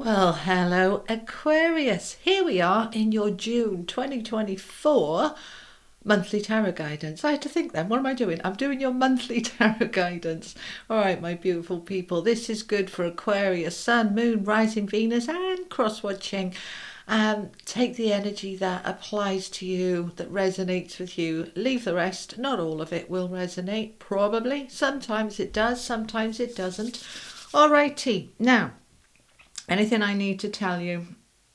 Well, hello Aquarius. Here we are in your June 2024 monthly tarot guidance. I had to think then, what am I doing? I'm doing your monthly tarot guidance. All right, my beautiful people, this is good for Aquarius, Sun, Moon, Rising Venus and cross-watching. Take the energy that applies to you, that resonates with you. Leave the rest. Not all of it will resonate, probably. Sometimes it does, sometimes it doesn't. All righty, now anything I need to tell you?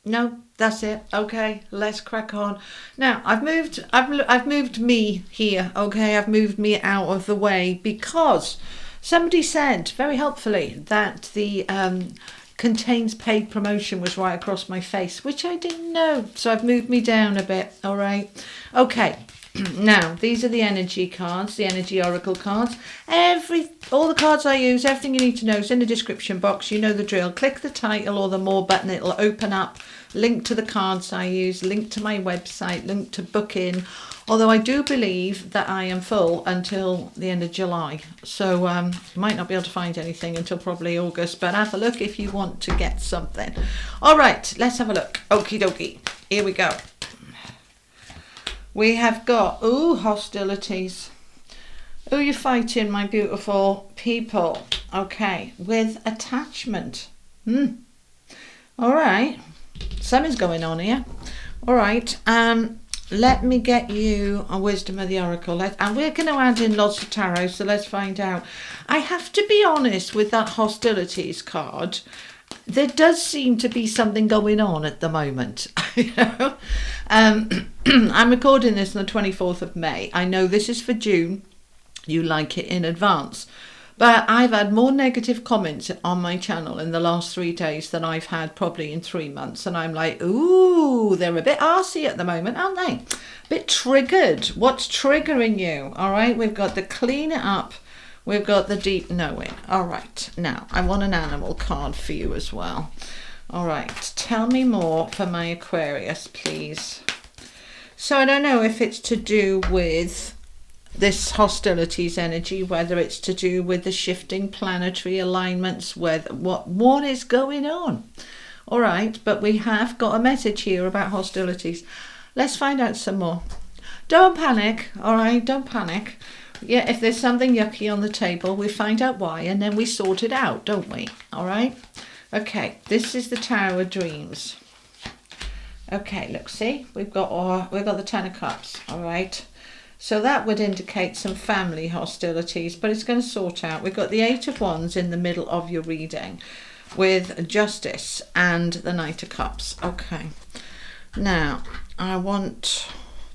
No, that's it. Okay, let's crack on. Now, I've moved me here. Okay, I've moved me out of the way because somebody said very helpfully that the contains paid promotion was right across my face, which I didn't know. So I've moved me down a bit. All right. Okay. Now, these are the energy cards, the energy oracle cards. All the cards I use, everything you need to know is in the description box. You know the drill. Click the title or the more button. It'll open up. Link to the cards I use, link to my website, link to book in. Although I do believe that I am full until the end of July. So you might not be able to find anything until probably August. But have a look if you want to get something. All right, let's have a look. Okie dokie. Here we go. We have got, hostilities. Who are you fighting, my beautiful people? Okay, with attachment. All right, something's going on here. All right, let me get you a wisdom of the oracle. And we're going to add in lots of tarot, so let's find out. I have to be honest with that hostilities card. There does seem to be something going on at the moment. You know? I'm recording this on the 24th of May. I know this is for June. You like it in advance. But I've had more negative comments on my channel in the last 3 days than I've had probably in 3 months. And I'm like, ooh, they're a bit arsey at the moment, aren't they? A bit triggered. What's triggering you? All right, we've got the clean it up. We've got the deep knowing. All right, now I want an animal card for you as well. All right, tell me more for my Aquarius, please. So I don't know if it's to do with this hostilities energy, whether it's to do with the shifting planetary alignments, what is going on. All right, but we have got a message here about hostilities. Let's find out some more. Don't panic, all right, don't panic. Yeah, if there's something yucky on the table, we find out why and then we sort it out, don't we? All right. Okay, this is the Tower of Dreams. Okay, look, see, we've got the Ten of Cups. All right. So that would indicate some family hostilities, but it's going to sort out. We've got the Eight of Wands in the middle of your reading with Justice and the Knight of Cups. Okay. Now, I want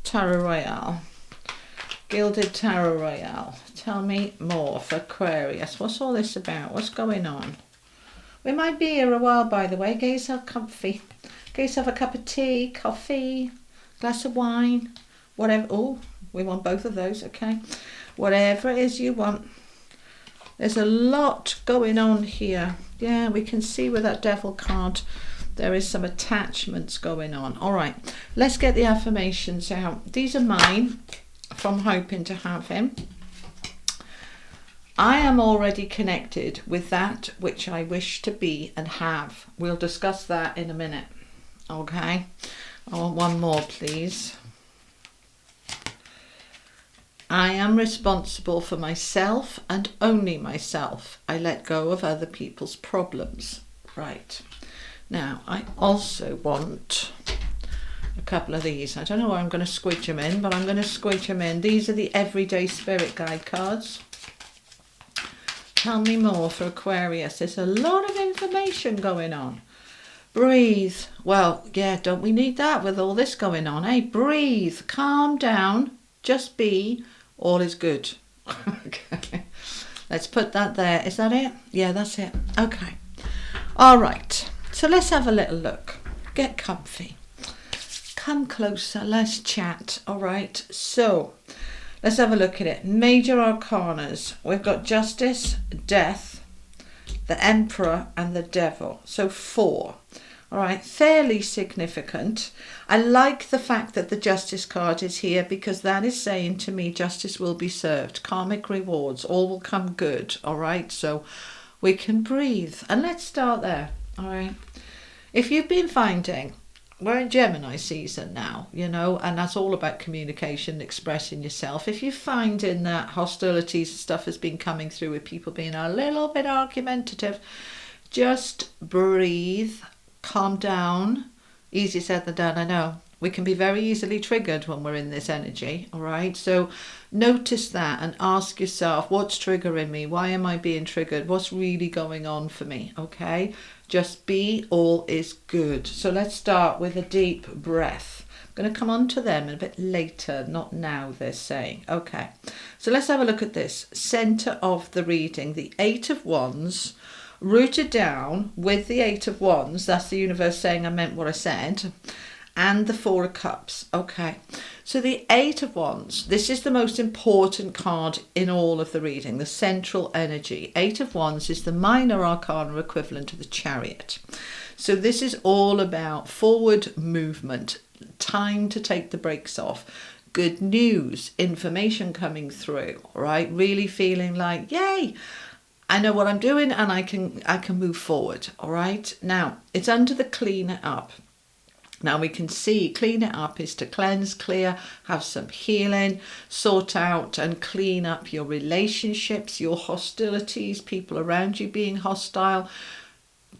Tarot Royale. Gilded Tarot Royale. Tell me more for Aquarius. What's all this about? What's going on? We might be here a while, by the way. Get yourself comfy. Get yourself a cup of tea, coffee, glass of wine, whatever. Oh, we want both of those, okay? Whatever it is you want. There's a lot going on here. Yeah, we can see with that Devil card there is some attachments going on. All right, let's get the affirmations out. These are mine. From hoping to have him. I am already connected with that which I wish to be and have. We'll discuss that in a minute. Okay. I want one more, please. I am responsible for myself and only myself. I let go of other people's problems. Right. Now, I also want a couple of these. I don't know where I'm going to squidge them in, but I'm going to squidge them in. These are the Everyday Spirit Guide cards. Tell me more for Aquarius. There's a lot of information going on. Breathe. Well, yeah, don't we need that with all this going on, eh? Breathe. Calm down. Just be. All is good. Okay. Let's put that there. Is that it? Yeah, that's it. Okay. All right. So let's have a little look. Get comfy. Come closer, let's chat. All right, so let's have a look at it. Major arcanas. We've got Justice, Death, the Emperor and the Devil. So 4. All right, fairly significant. I like the fact that the Justice card is here because that is saying to me justice will be served. Karmic rewards, all will come good. All right, so we can breathe. And let's start there. All right. If you've been finding, we're in Gemini season now, you know, and that's all about communication, expressing yourself. If you're finding that hostilities stuff has been coming through with people being a little bit argumentative, just breathe, calm down. Easier said than done, I know. We can be very easily triggered when we're in this energy, all right? So notice that and ask yourself, what's triggering me? Why am I being triggered? What's really going on for me, okay? Just be all is good. So let's start with a deep breath. I'm going to come on to them a bit later, not now, they're saying. Okay, so let's have a look at this. Center of the reading, the Eight of Wands, rooted down with the Eight of Wands. That's the universe saying I meant what I said. And the Four of Cups. Okay, so the Eight of Wands, this is the most important card in all of the reading, the central energy. Eight of Wands is the minor arcana equivalent to the Chariot. So this is all about forward movement, time to take the brakes off, good news, information coming through, right? Really feeling like, yay, I know what I'm doing and I can move forward, all right? Now, it's under the clean it up. Now we can see clean it up is to cleanse, clear, have some healing, sort out and clean up your relationships, your hostilities, people around you being hostile.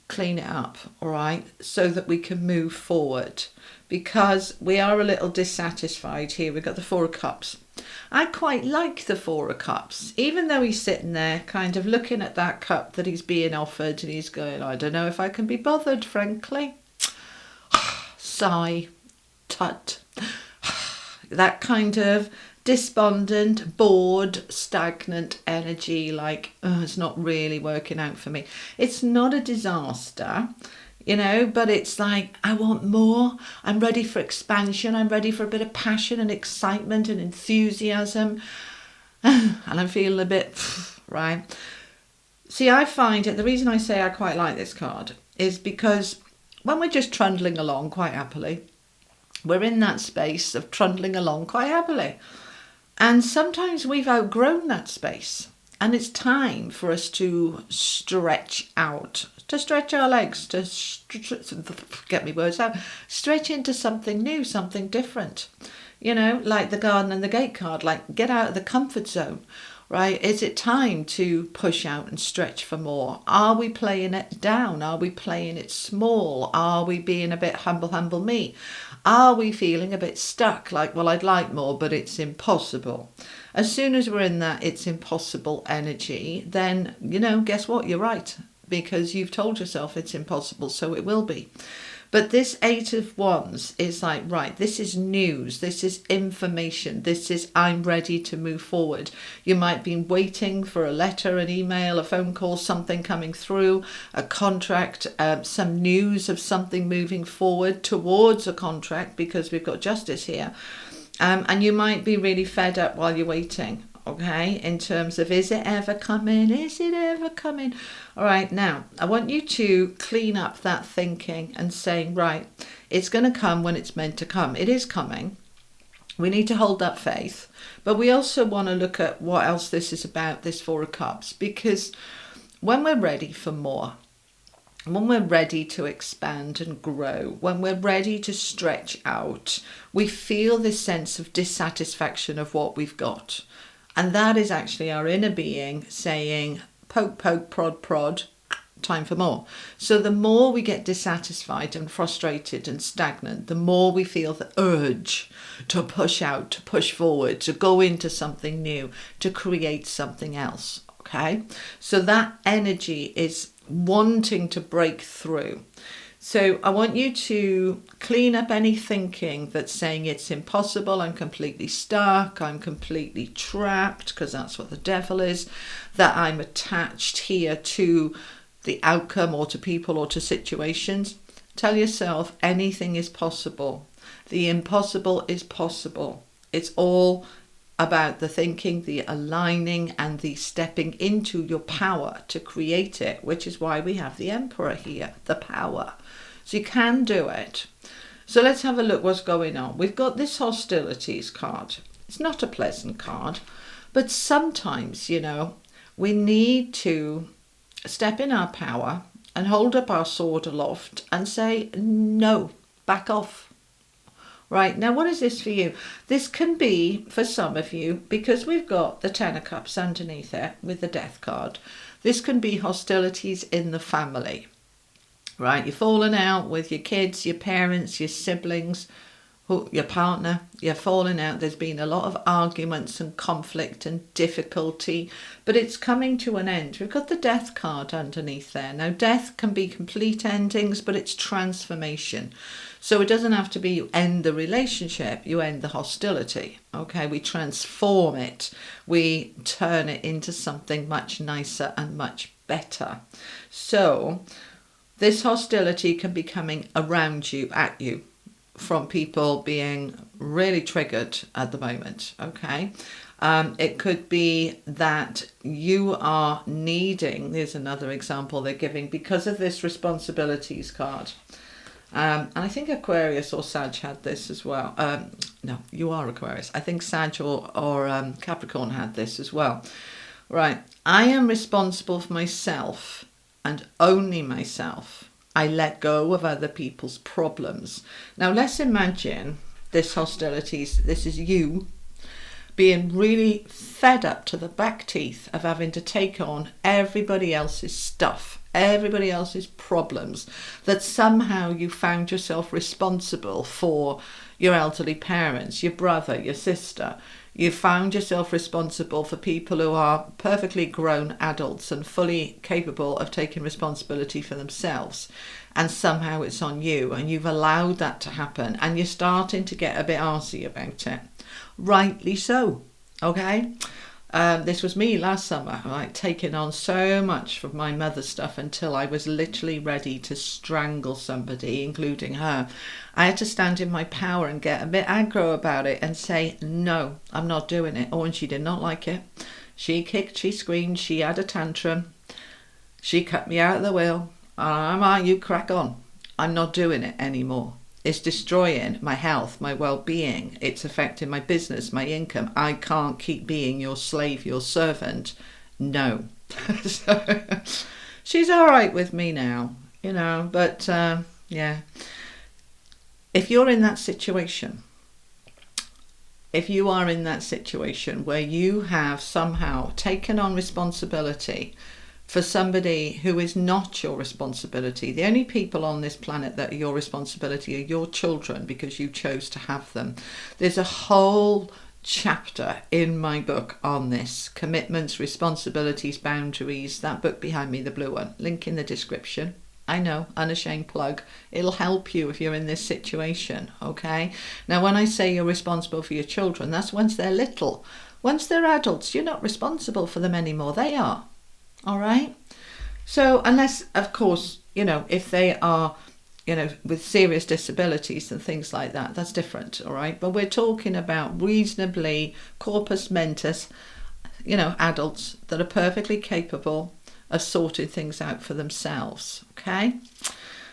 Clean it up, all right, so that we can move forward, because we are a little dissatisfied here. We've got the Four of Cups. I quite like the Four of Cups, even though he's sitting there kind of looking at that cup that he's being offered and he's going, I don't know if I can be bothered, frankly. Sigh, tut, that kind of despondent, bored, stagnant energy, like, oh, it's not really working out for me. It's not a disaster, you know, but it's like, I want more. I'm ready for expansion. I'm ready for a bit of passion and excitement and enthusiasm. And I'm feeling a bit, right? See, I find it, the reason I say I quite like this card is because when we're just trundling along quite happily, we're in that space of trundling along quite happily. And sometimes we've outgrown that space. And it's time for us to stretch out, to stretch our legs, to get me words out, stretch into something new, something different. You know, like the Garden and the Gate card, like get out of the comfort zone. Right? Is it time to push out and stretch for more? Are we playing it down? Are we playing it small? Are we being a bit humble me? Are we feeling a bit stuck? Like, well, I'd like more, but it's impossible. As soon as we're in that it's impossible energy, then, you know, guess what? You're right, because you've told yourself it's impossible, so it will be. But this Eight of Wands is like, right, this is news, this is information, this is I'm ready to move forward. You might be waiting for a letter, an email, a phone call, something coming through, a contract, some news of something moving forward towards a contract, because we've got Justice here. And you might be really fed up while you're waiting. Okay, in terms of, is it ever coming? Is it ever coming? All right, now I want you to clean up that thinking and saying, right, it's going to come when it's meant to come. It is coming. We need to hold that faith, but we also want to look at what else this is about, this Four of Cups, because when we're ready for more, when we're ready to expand and grow, when we're ready to stretch out, we feel this sense of dissatisfaction of what we've got. And that is actually our inner being saying, poke, poke, prod, prod, time for more. So the more we get dissatisfied and frustrated and stagnant, the more we feel the urge to push out, to push forward, to go into something new, to create something else. Okay? So that energy is wanting to break through. So I want you to clean up any thinking that's saying it's impossible, I'm completely stuck, I'm completely trapped, because that's what the devil is, that I'm attached here to the outcome or to people or to situations. Tell yourself anything is possible. The impossible is possible. It's all about the thinking, the aligning and the stepping into your power to create it, which is why we have the Emperor here, the power. So you can do it. So let's have a look what's going on. We've got this Hostilities card. It's not a pleasant card, but sometimes, you know, we need to step in our power and hold up our sword aloft and say, no, back off. Right, now what is this for you? This can be, for some of you, because we've got the Ten of Cups underneath it with the Death card, this can be hostilities in the family. Right, you're falling out with your kids, your parents, your siblings, your partner, you're falling out. There's been a lot of arguments and conflict and difficulty, but it's coming to an end. We've got the Death card underneath there. Now, death can be complete endings, but it's transformation. So it doesn't have to be you end the relationship, you end the hostility. Okay, we transform it. We turn it into something much nicer and much better. So this hostility can be coming around you, at you, from people being really triggered at the moment, okay? It could be that you are needing, there's another example they're giving, because of this responsibilities card. And I think Aquarius or Sag had this as well. No, you are Aquarius. I think Sag or Capricorn had this as well. Right, I am responsible for myself and only myself. I let go of other people's problems. Now let's imagine this hostilities, this is you being really fed up to the back teeth of having to take on everybody else's stuff, everybody else's problems, that somehow you found yourself responsible for your elderly parents, your brother, your sister. You found yourself responsible for people who are perfectly grown adults and fully capable of taking responsibility for themselves. And somehow it's on you, and you've allowed that to happen, and you're starting to get a bit arsy about it. Rightly so, okay? This was me last summer, like taking on so much of my mother's stuff until I was literally ready to strangle somebody, including her. I had to stand in my power and get a bit aggro about it and say, no, I'm not doing it. Oh, and she did not like it. She kicked, she screamed, she had a tantrum. She cut me out of the wheel. You crack on. I'm not doing it anymore. It's destroying my health, my well-being. It's affecting my business, my income. I can't keep being your slave, your servant. No. So, she's all right with me now, you know, but yeah. If you're in that situation, if you are in that situation where you have somehow taken on responsibility for somebody who is not your responsibility. The only people on this planet that are your responsibility are your children, because you chose to have them. There's a whole chapter in my book on this: commitments, responsibilities, boundaries. That book behind me, the blue one, link in the description. I know, unashamed plug. It'll help you if you're in this situation, okay? Now, when I say you're responsible for your children, that's once they're little. Once they're adults, you're not responsible for them anymore. They are. All right. So unless, of course, you know, if they are, you know, with serious disabilities and things like that, that's different. All right. But we're talking about reasonably corpus mentis, you know, adults that are perfectly capable of sorting things out for themselves. Okay.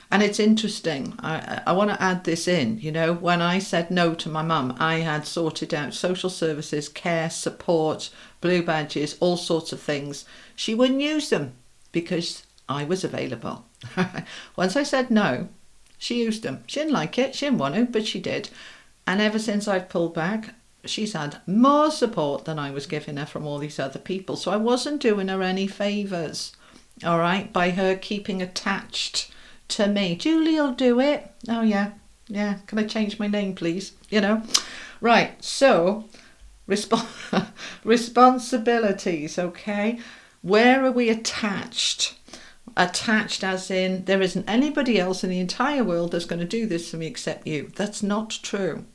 And it's interesting. I want to add this in, you know, when I said no to my mum, I had sorted out social services, care, support, blue badges, all sorts of things. She wouldn't use them because I was available. Once I said no, she used them. She didn't like it. She didn't want to, but she did. And ever since I've pulled back, she's had more support than I was giving her from all these other people. So I wasn't doing her any favours, all right, by her keeping attached to me. Julie'll do it. Oh yeah, can I change my name please, you know? Right, so responsibilities, okay? Where are we attached? Attached as in there isn't anybody else in the entire world that's going to do this for me except you. That's not true.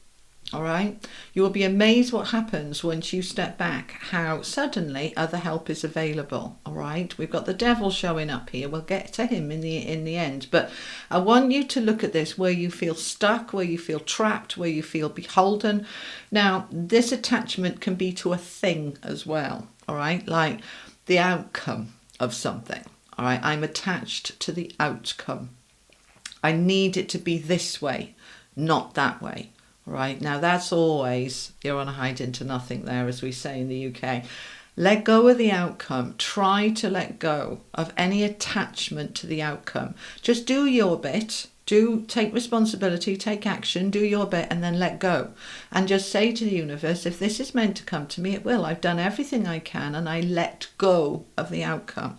All right, you will be amazed what happens once you step back, how suddenly other help is available. All right, we've got the devil showing up here. We'll get to him in the end, but I want you to look at this where you feel stuck, where you feel trapped, where you feel beholden. Now, this attachment can be to a thing as well. All right, like the outcome of something. All right, I'm attached to the outcome. I need it to be this way, not that way. Right, now that's always, you're on a hide into nothing there, as we say in the UK. Let go of the outcome. Try to let go of any attachment to the outcome. Just do your bit. Do take responsibility, take action, do your bit, and then let go. And just say to the universe, if this is meant to come to me, it will. I've done everything I can and I let go of the outcome.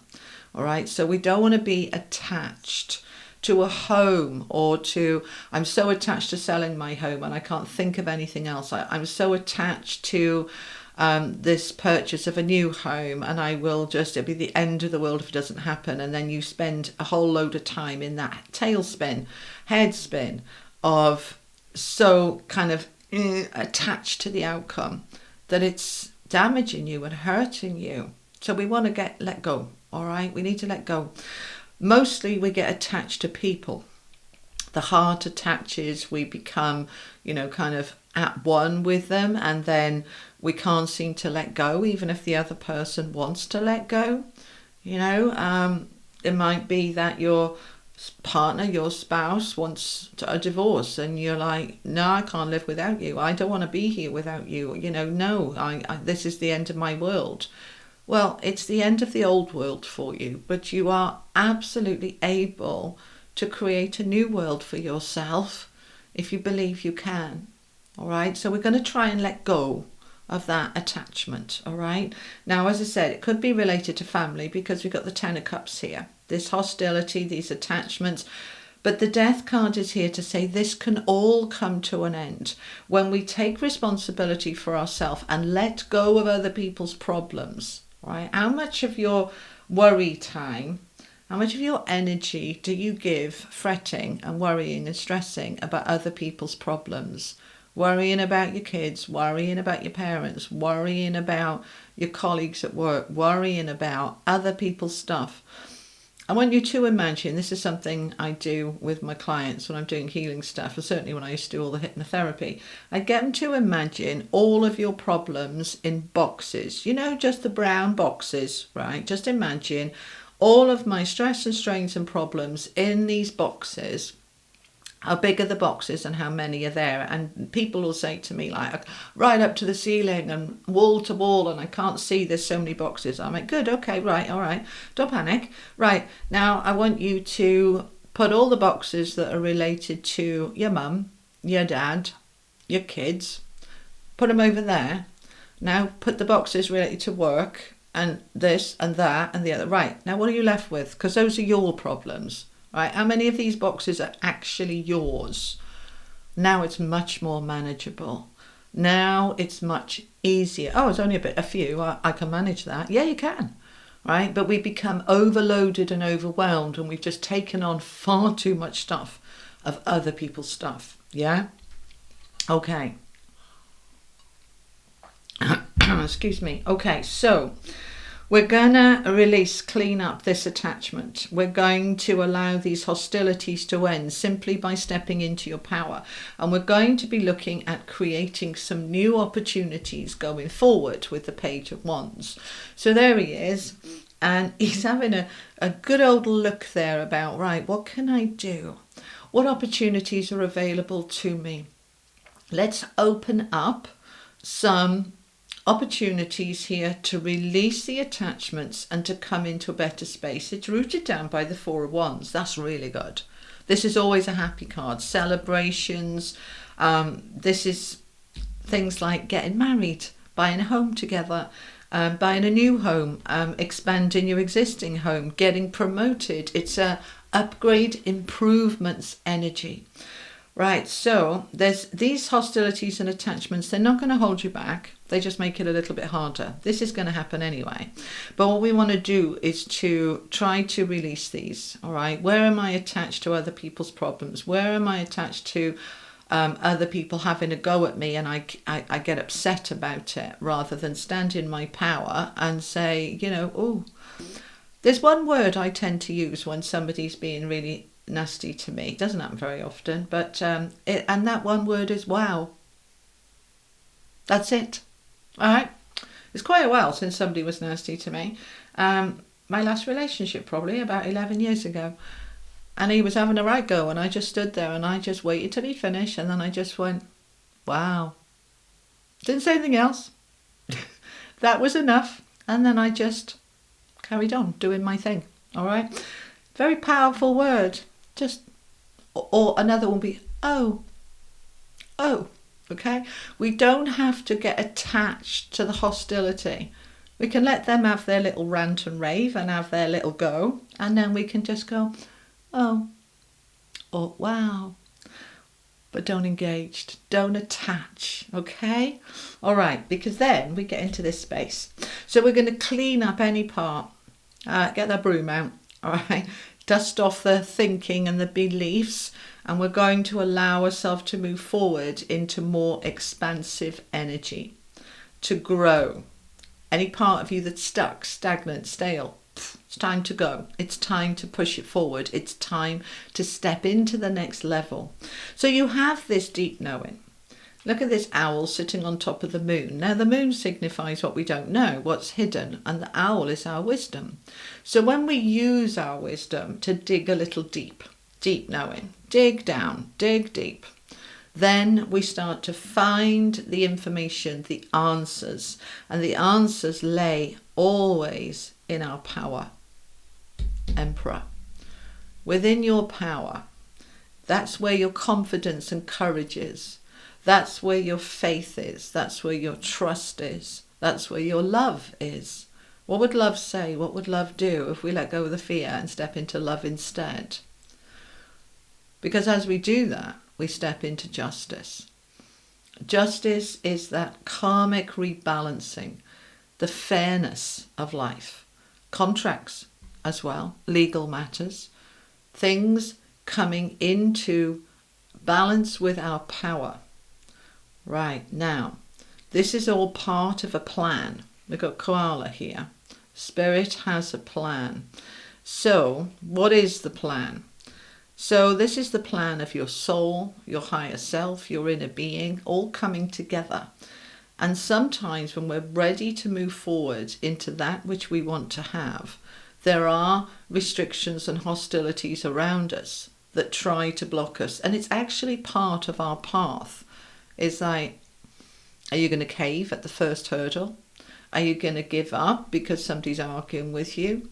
All right. So we don't want to be attached to a home or to, I'm so attached to selling my home and I can't think of anything else. I'm so attached to this purchase of a new home and it'll be the end of the world if it doesn't happen. And then you spend a whole load of time in that tailspin, head spin of so kind of attached to the outcome that it's damaging you and hurting you. So we want to let go. All right, we need to let go. Mostly we get attached to people. The heart attaches, we become, kind of at one with them, and then we can't seem to let go, even if the other person wants to let go. It might be that your partner, your spouse wants a divorce and you're like, no, I can't live without you. I don't want to be here without you. No, this is the end of my world. Well, it's the end of the old world for you, but you are absolutely able to create a new world for yourself if you believe you can. All right, so we're going to try and let go of that attachment. All right, now, as I said, it could be related to family because we've got the Ten of Cups here, this hostility, these attachments. But the Death card is here to say this can all come to an end when we take responsibility for ourselves and let go of other people's problems. Right? How much of your worry time, how much of your energy do you give fretting and worrying and stressing about other people's problems? Worrying about your kids, worrying about your parents, worrying about your colleagues at work, worrying about other people's stuff. I want you to imagine, this is something I do with my clients when I'm doing healing stuff, and certainly when I used to do all the hypnotherapy. I get them to imagine all of your problems in boxes, just the brown boxes, right? Just imagine all of my stress and strains and problems in these boxes. How big are the boxes and how many are there? And people will say to me, like, right up to the ceiling and wall to wall, and I can't see, there's so many boxes. I'm like, good, okay, right, all right, don't panic. Right, now I want you to put all the boxes that are related to your mum, your dad, your kids, put them over there. Now put the boxes related to work and this and that and the other. Right, now what are you left with? Because those are your problems. Right? How many of these boxes are actually yours? Now it's much more manageable. Now it's much easier. Oh, it's only a few. I can manage that. Yeah, you can. Right? But we become overloaded and overwhelmed and we've just taken on far too much stuff of other people's stuff. Yeah? Okay. Excuse me. Okay, so we're going to clean up this attachment. We're going to allow these hostilities to end simply by stepping into your power. And we're going to be looking at creating some new opportunities going forward with the Page of Wands. So there he is. And he's having a good old look there about, right, what can I do? What opportunities are available to me? Let's open up some opportunities here to release the attachments and to come into a better space. It's rooted down by the Four of Wands. That's really good. This is always a happy card. Celebrations. This is things like getting married, buying a home together, buying a new home, expanding your existing home, getting promoted. It's a upgrade, improvements energy. Right, so there's these hostilities and attachments. They're not going to hold you back. They just make it a little bit harder. This is going to happen anyway. But what we want to do is to try to release these. All right, where am I attached to other people's problems? Where am I attached to other people having a go at me and I get upset about it rather than stand in my power and say, oh, there's one word I tend to use when somebody's being really nasty to me. It doesn't happen very often, but and that one word is wow. That's it. All right. It's quite a while since somebody was nasty to me. My last relationship probably about 11 years ago, and he was having a right go, and I just stood there and I just waited till he finished, and then I just went, wow. Didn't say anything else. That was enough. And then I just carried on doing my thing. All right. Very powerful word. Just, or another one will be, oh. Okay. We don't have to get attached to the hostility. We can let them have their little rant and rave and have their little go. And then we can just go, oh, or wow. But don't engage, don't attach, okay? All right, because then we get into this space. So we're going to clean up any part, get that broom out, all right? Dust off the thinking and the beliefs, and we're going to allow ourselves to move forward into more expansive energy, to grow. Any part of you that's stuck, stagnant, stale, it's time to go. It's time to push it forward. It's time to step into the next level. So you have this deep knowing. Look at this owl sitting on top of the moon. Now the moon signifies what we don't know, what's hidden, and the owl is our wisdom. So when we use our wisdom to dig a little deep knowing, dig down, dig deep, then we start to find the information, the answers, and the answers lay always in our power. Emperor, within your power, that's where your confidence and courage is. That's where your faith is. That's where your trust is. That's where your love is. What would love say? What would love do if we let go of the fear and step into love instead? Because as we do that, we step into justice. Justice is that karmic rebalancing, the fairness of life. Contracts as well, legal matters, things coming into balance with our power. Right, now, this is all part of a plan. We've got koala here. Spirit has a plan. So, what is the plan? So this is the plan of your soul, your higher self, your inner being, all coming together. And sometimes when we're ready to move forward into that which we want to have, there are restrictions and hostilities around us that try to block us. And it's actually part of our path. It's like, are you going to cave at the first hurdle? Are you going to give up because somebody's arguing with you?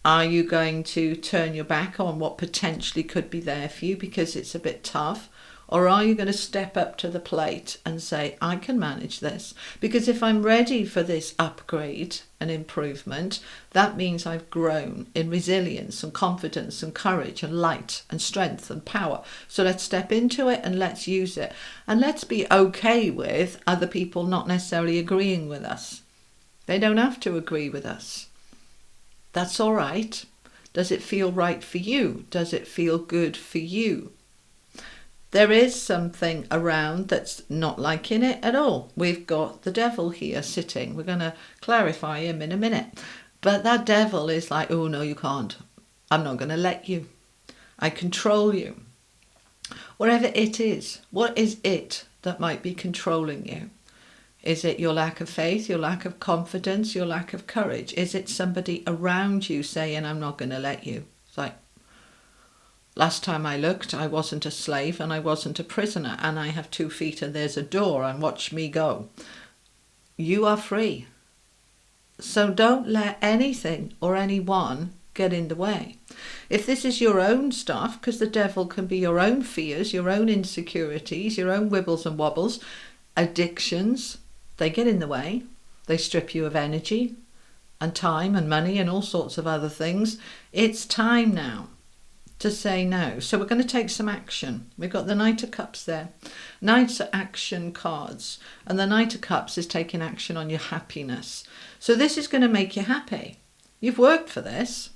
Are you going to turn your back on what potentially could be there for you because it's a bit tough? Or are you going to step up to the plate and say, I can manage this? Because if I'm ready for this upgrade and improvement, that means I've grown in resilience and confidence and courage and light and strength and power. So let's step into it and let's use it. And let's be okay with other people not necessarily agreeing with us. They don't have to agree with us. That's all right. Does it feel right for you? Does it feel good for you? There is something around that's not liking it at all. We've got the devil here sitting. We're going to clarify him in a minute. But that devil is like, oh, no, you can't. I'm not going to let you. I control you. Whatever it is, what is it that might be controlling you? Is it your lack of faith, your lack of confidence, your lack of courage? Is it somebody around you saying, I'm not going to let you? It's like, last time I looked, I wasn't a slave and I wasn't a prisoner, and I have 2 feet and there's a door and watch me go. You are free. So don't let anything or anyone get in the way. If this is your own stuff, because the devil can be your own fears, your own insecurities, your own wibbles and wobbles, addictions, they get in the way. They strip you of energy and time and money and all sorts of other things. It's time now to say no. So we're going to take some action. We've got the Knight of Cups there. Knights are action cards. And the Knight of Cups is taking action on your happiness. So this is going to make you happy. You've worked for this.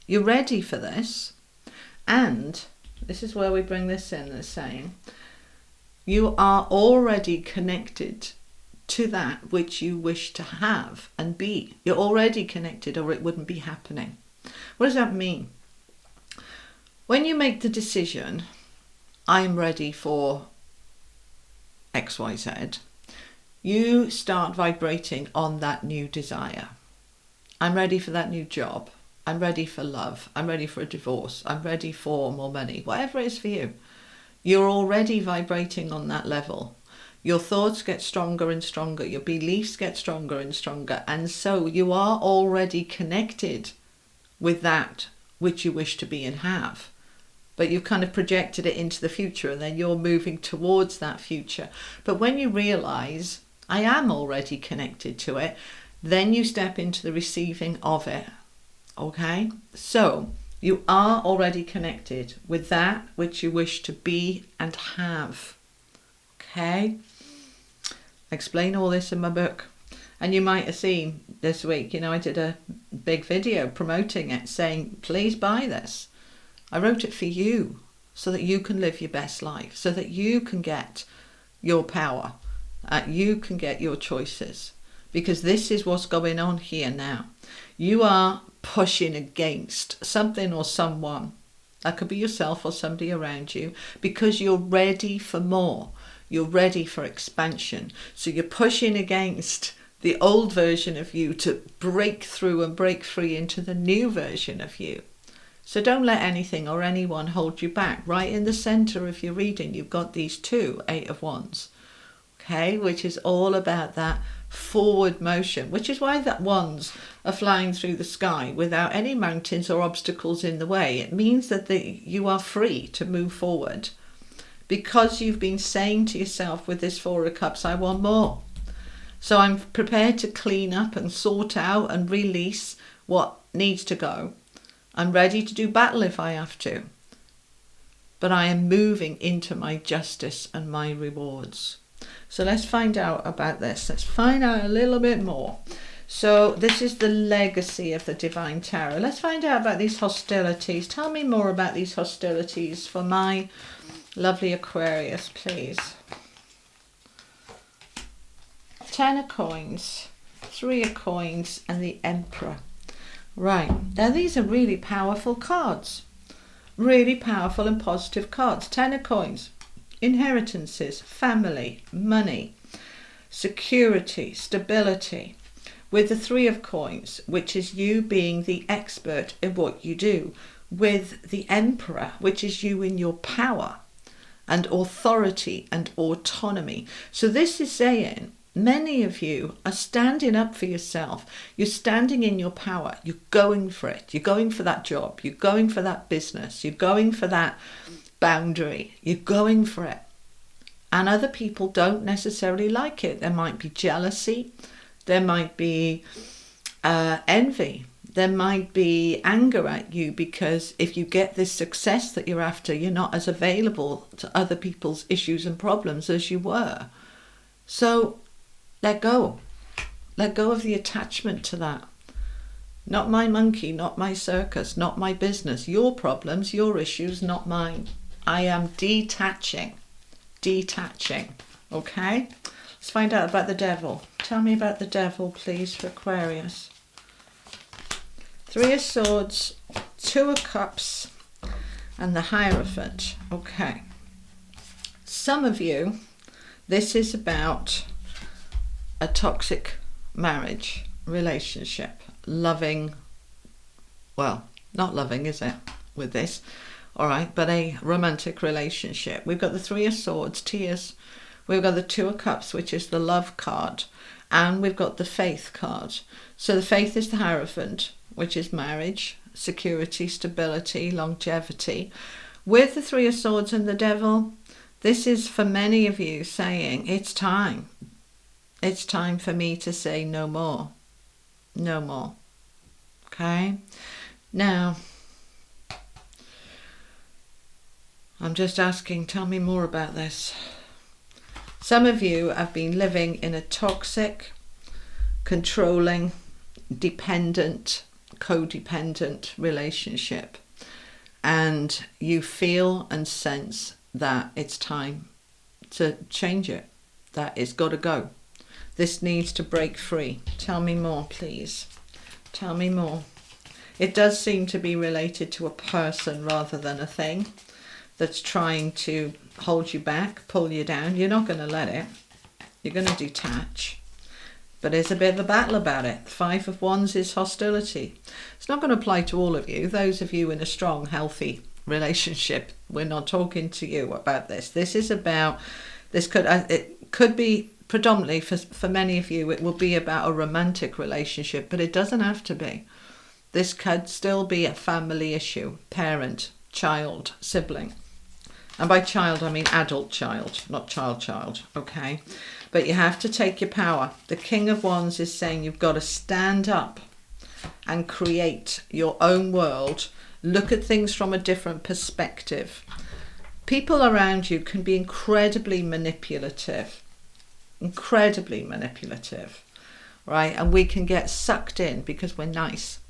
You're ready for this. And this is where we bring this in, they're saying, you are already connected to that which you wish to have and be. You're already connected, or it wouldn't be happening. What does that mean? When you make the decision, I'm ready for XYZ, you start vibrating on that new desire. I'm ready for that new job. I'm ready for love. I'm ready for a divorce. I'm ready for more money. Whatever it is for you. You're already vibrating on that level. Your thoughts get stronger and stronger. Your beliefs get stronger and stronger. And so you are already connected with that which you wish to be and have. But you've kind of projected it into the future, and then you're moving towards that future. But when you realize, I am already connected to it, then you step into the receiving of it. Okay? So you are already connected with that which you wish to be and have. Okay? I explain all this in my book. And you might have seen this week, you know, I did a big video promoting it, saying, please buy this. I wrote it for you, so that you can live your best life, so that you can get your power, you can get your choices, because this is what's going on here now. You are pushing against something or someone, that could be yourself or somebody around you, because you're ready for more. You're ready for expansion. So you're pushing against the old version of you to break through and break free into the new version of you. So don't let anything or anyone hold you back. Right in the center of your reading, you've got these two Eight of Wands, okay, which is all about that forward motion, which is why that wands are flying through the sky without any mountains or obstacles in the way. It means that you are free to move forward, because you've been saying to yourself with this Four of Cups, I want more. So I'm prepared to clean up and sort out and release what needs to go. I'm ready to do battle if I have to. But I am moving into my justice and my rewards. So let's find out about this. Let's find out a little bit more. So this is the legacy of the Divine Tarot. Let's find out about these hostilities. Tell me more about these hostilities for my lovely Aquarius, please. 10 of Coins, 3 of Coins, and the Emperor. Right, now these are really powerful cards. Really powerful and positive cards. 10 of Coins, inheritances, family, money, security, stability. With the 3 of Coins, which is you being the expert in what you do. With the Emperor, which is you in your power and authority and autonomy. So this is saying, many of you are standing up for yourself. You're standing in your power. You're going for it. You're going for that job. You're going for that business. You're going for that boundary. You're going for it. And other people don't necessarily like it. There might be jealousy. There might be envy. There might be anger at you, because if you get this success that you're after, you're not as available to other people's issues and problems as you were. So let go. Let go of the attachment to that. Not my monkey, not my circus, not my business. Your problems, your issues, not mine. I am detaching. Detaching. Okay? Let's find out about the Devil. Tell me about the Devil, please, for Aquarius. 3 of Swords, 2 of Cups, and the Hierophant. Okay. Some of you, this is about a toxic marriage, relationship, loving, well, not loving, is it, with this? All right, but a romantic relationship. We've got the 3 of Swords, tears. We've got the 2 of Cups, which is the love card. And we've got the Faith card. So the Faith is the Hierophant, which is marriage, security, stability, longevity. With the 3 of Swords and the Devil, this is for many of you saying, it's time. It's time for me to say no more. No more. Okay? Now, I'm just asking, tell me more about this. Some of you have been living in a toxic, controlling, dependent, codependent relationship, and you feel and sense that it's time to change it, that it's got to go. This needs to break free. Tell me more, please. Tell me more. It does seem to be related to a person rather than a thing that's trying to hold you back, pull you down. You're not going to let it. You're going to detach. But there's a bit of a battle about it. 5 of Wands is hostility. It's not going to apply to all of you. Those of you in a strong, healthy relationship, we're not talking to you about this. This is about It could be predominantly for many of you, it will be about a romantic relationship, but it doesn't have to be. This could still be a family issue, parent, child, sibling. And by child, I mean adult child, not child, okay? But you have to take your power. The King of Wands is saying you've got to stand up and create your own world. Look at things from a different perspective. People around you can be incredibly manipulative, right? And we can get sucked in because we're nice,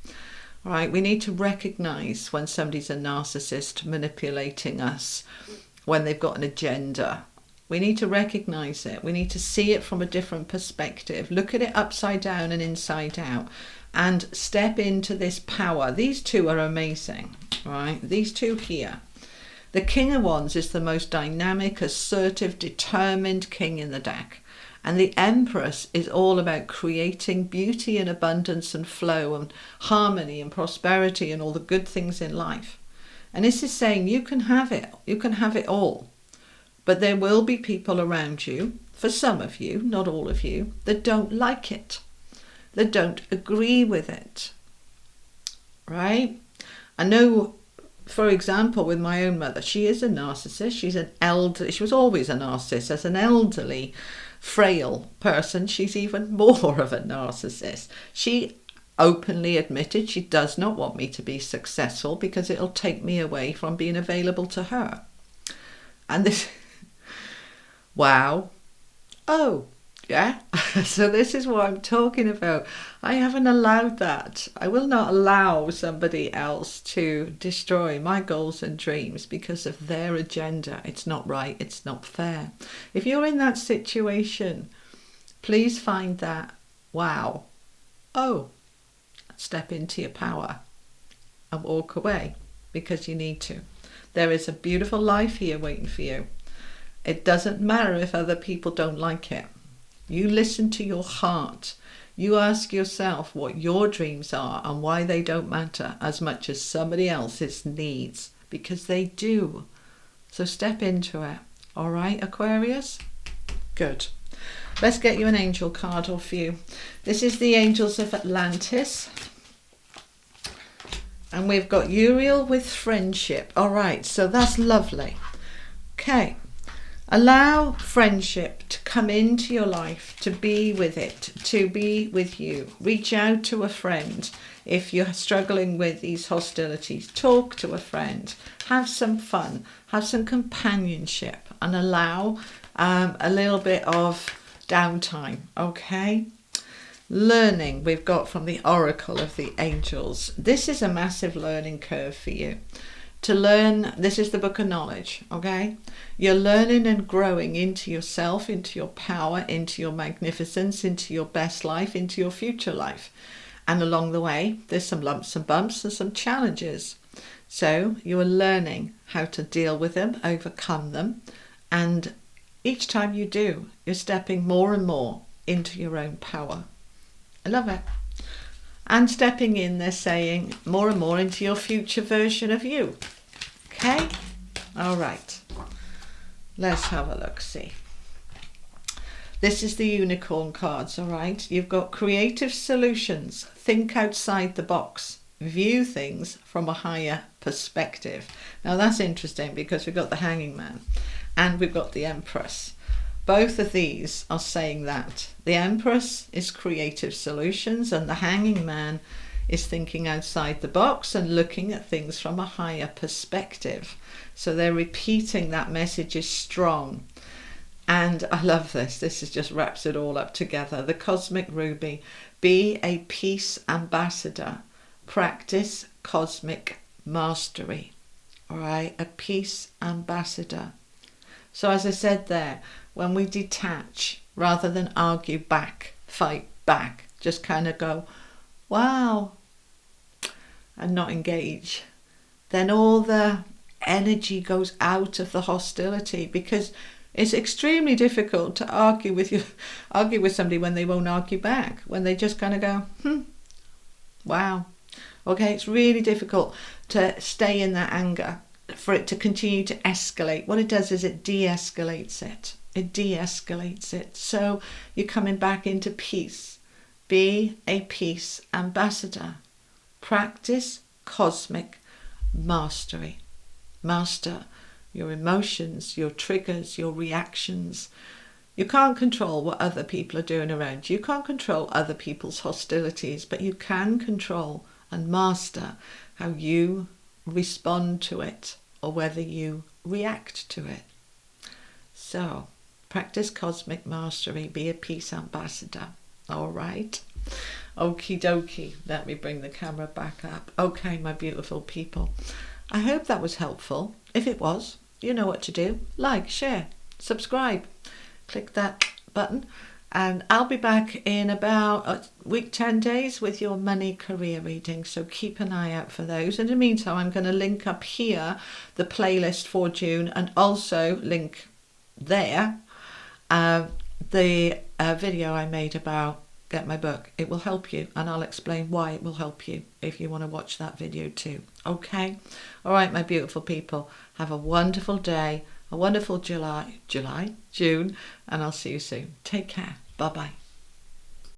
right? We need to recognize when somebody's a narcissist manipulating us, when they've got an agenda. We need to recognize it. We need to see it from a different perspective. Look at it upside down and inside out and step into this power. These two are amazing, right? These two here. The King of Wands is the most dynamic, assertive, determined king in the deck. And the Empress is all about creating beauty and abundance and flow and harmony and prosperity and all the good things in life. And this is saying you can have it. You can have it all. But there will be people around you, for some of you, not all of you, that don't like it. That don't agree with it. Right? I know, for example, with my own mother, she is a narcissist. She was always a narcissist. As an elderly, frail person, she's even more of a narcissist. She openly admitted she does not want me to be successful because it'll take me away from being available to her. And this, wow. Oh, yeah. So this is what I'm talking about. I haven't allowed that. I will not allow somebody else to destroy my goals and dreams because of their agenda. It's not right. It's not fair. If you're in that situation, please find that, wow, oh, step into your power and walk away because you need to. There is a beautiful life here waiting for you. It doesn't matter if other people don't like it. You listen to your heart. You ask yourself what your dreams are and why they don't matter as much as somebody else's needs, because they do. So step into it. All right, Aquarius? Good. Let's get you an angel card or few. This is the Angels of Atlantis. And we've got Uriel with friendship. All right, so that's lovely. Okay. Allow friendship to come into your life, to be with it, to be with you. Reach out to a friend if you're struggling with these hostilities. Talk to a friend. Have some fun. Have some companionship and allow a little bit of downtime, okay? Learning we've got from the Oracle of the Angels. This is a massive learning curve for you. To learn, this is the book of knowledge, okay? You're learning and growing into yourself, into your power, into your magnificence, into your best life, into your future life. And along the way, there's some lumps and bumps and some challenges. So you are learning how to deal with them, overcome them. And each time you do, you're stepping more and more into your own power. I love it. And stepping in, they're saying, more and more into your future version of you. Okay? All right. Let's have a look, see. This is the unicorn cards, all right? You've got creative solutions. Think outside the box. View things from a higher perspective. Now that's interesting because we've got the Hanging Man and we've got the Empress. Both of these are saying that. The Empress is creative solutions and the Hanging Man is thinking outside the box and looking at things from a higher perspective. So they're repeating that message is strong. And I love this. This is just wraps it all up together. The Cosmic Ruby. Be a peace ambassador. Practice cosmic mastery. All right, a peace ambassador. So as I said there, when we detach, rather than argue back, fight back, just kind of go, wow, and not engage, then all the energy goes out of the hostility, because it's extremely difficult to argue with somebody when they won't argue back, when they just kind of go, wow. Okay, it's really difficult to stay in that anger, for it to continue to escalate. What it does is it de-escalates it. It de-escalates it. So you're coming back into peace. Be a peace ambassador. Practice cosmic mastery. Master your emotions, your triggers, your reactions. You can't control what other people are doing around you. You can't control other people's hostilities, but you can control and master how you respond to it or whether you react to it. So, practice cosmic mastery. Be a peace ambassador. All right. Okie dokie. Let me bring the camera back up. Okay, my beautiful people. I hope that was helpful. If it was, you know what to do. Like, share, subscribe. Click that button. And I'll be back in about a week, 10 days with your money career reading. So keep an eye out for those. In the meantime, I'm going to link up here the playlist for June and also link there the video I made about Get My Book. It will help you, and I'll explain why it will help you if you want to watch that video too. Okay? All right, my beautiful people. Have a wonderful day, a wonderful June, and I'll see you soon. Take care. Bye-bye.